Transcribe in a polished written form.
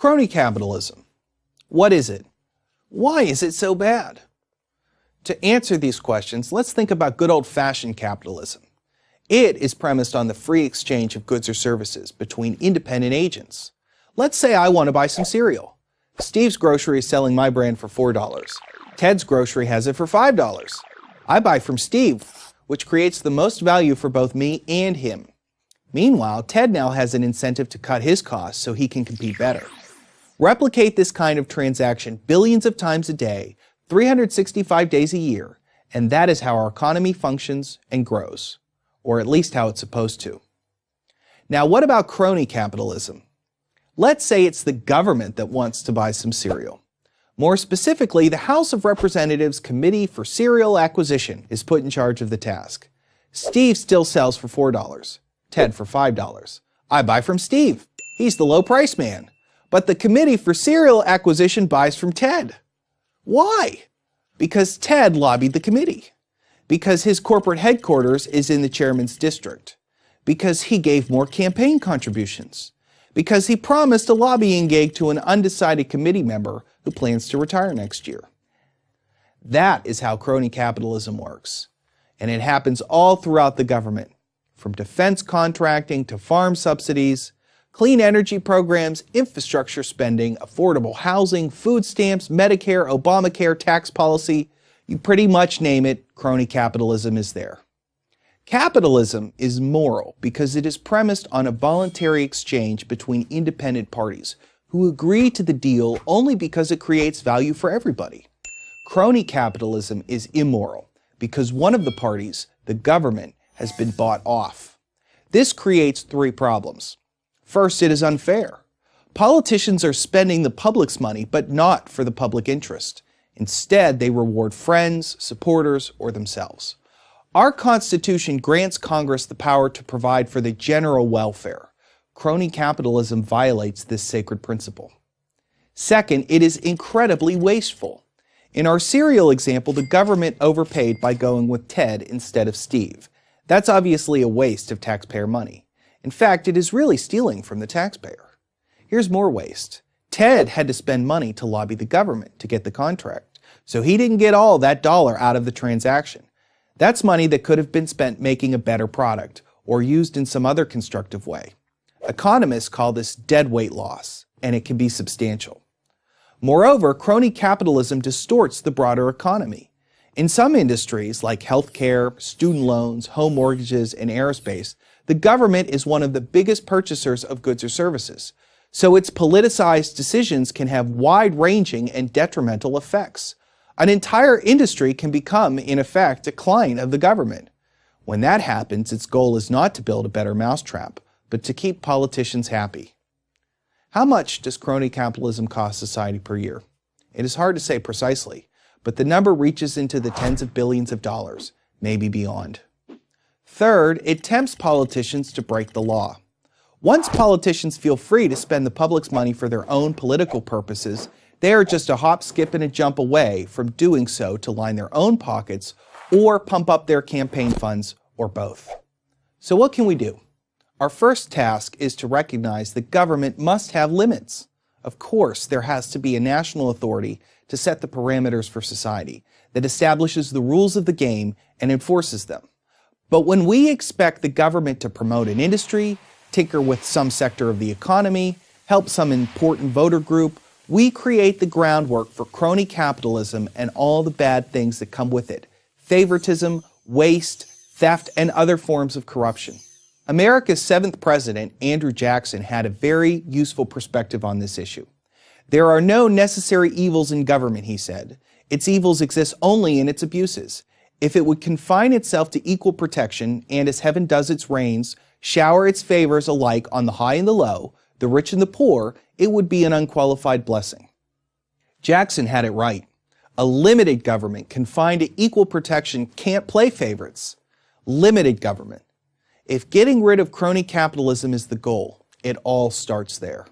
Crony capitalism. What is it? Why is it so bad? To answer these questions, let's think about good old-fashioned capitalism. It is premised on the free exchange of goods or services between independent agents. Let's say I want to buy some cereal. Steve's Grocery is selling my brand for $4. Ted's Grocery has it for $5. I buy from Steve, which creates the most value for both me and him. Meanwhile, Ted now has an incentive to cut his costs so he can compete better. Replicate this kind of transaction billions of times a day, 365 days a year, and that is how our economy functions and grows, or at least how it's supposed to. Now, what about crony capitalism? Let's say it's the government that wants to buy some cereal. More specifically, the House of Representatives Committee for Cereal Acquisition is put in charge of the task. Steve still sells for $4, Ted for $5. I buy from Steve. He's the low price man. But the Committee for Cereal Acquisition buys from Ted. Why? Because Ted lobbied the committee. Because his corporate headquarters is in the chairman's district. Because he gave more campaign contributions. Because he promised a lobbying gig to an undecided committee member who plans to retire next year. That is how crony capitalism works. And it happens all throughout the government, from defense contracting to farm subsidies, clean energy programs, infrastructure spending, affordable housing, food stamps, Medicare, Obamacare, tax policy. You pretty much name it, crony capitalism is there. Capitalism is moral because it is premised on a voluntary exchange between independent parties who agree to the deal only because it creates value for everybody. Crony capitalism is immoral because one of the parties, the government, has been bought off. This creates three problems. First, it is unfair. Politicians are spending the public's money, but not for the public interest. Instead, they reward friends, supporters, or themselves. Our Constitution grants Congress the power to provide for the general welfare. Crony capitalism violates this sacred principle. Second, it is incredibly wasteful. In our cereal example, the government overpaid by going with Ted instead of Steve. That's obviously a waste of taxpayer money. In fact, it is really stealing from the taxpayer. Here's more waste. Ted had to spend money to lobby the government to get the contract, so he didn't get all that dollar out of the transaction. That's money that could have been spent making a better product or used in some other constructive way. Economists call this deadweight loss, and it can be substantial. Moreover, crony capitalism distorts the broader economy. In some industries, like healthcare, student loans, home mortgages, and aerospace, the government is one of the biggest purchasers of goods or services, so its politicized decisions can have wide-ranging and detrimental effects. An entire industry can become, in effect, a client of the government. When that happens, its goal is not to build a better mousetrap, but to keep politicians happy. How much does crony capitalism cost society per year? It is hard to say precisely, but the number reaches into the tens of billions of dollars, maybe beyond. Third, it tempts politicians to break the law. Once politicians feel free to spend the public's money for their own political purposes, they are just a hop, skip, and a jump away from doing so to line their own pockets or pump up their campaign funds, or both. So what can we do? Our first task is to recognize that government must have limits. Of course, there has to be a national authority to set the parameters for society that establishes the rules of the game and enforces them. But when we expect the government to promote an industry, tinker with some sector of the economy, help some important voter group, we create the groundwork for crony capitalism and all the bad things that come with it: favoritism, waste, theft, and other forms of corruption. America's 7th president, Andrew Jackson, had a very useful perspective on this issue. There are no necessary evils in government, he said. Its evils exist only in its abuses. If it would confine itself to equal protection and, as heaven does its rains, shower its favors alike on the high and the low, the rich and the poor, it would be an unqualified blessing. Jackson had it right. A limited government confined to equal protection can't play favorites. Limited government. If getting rid of crony capitalism is the goal, it all starts there.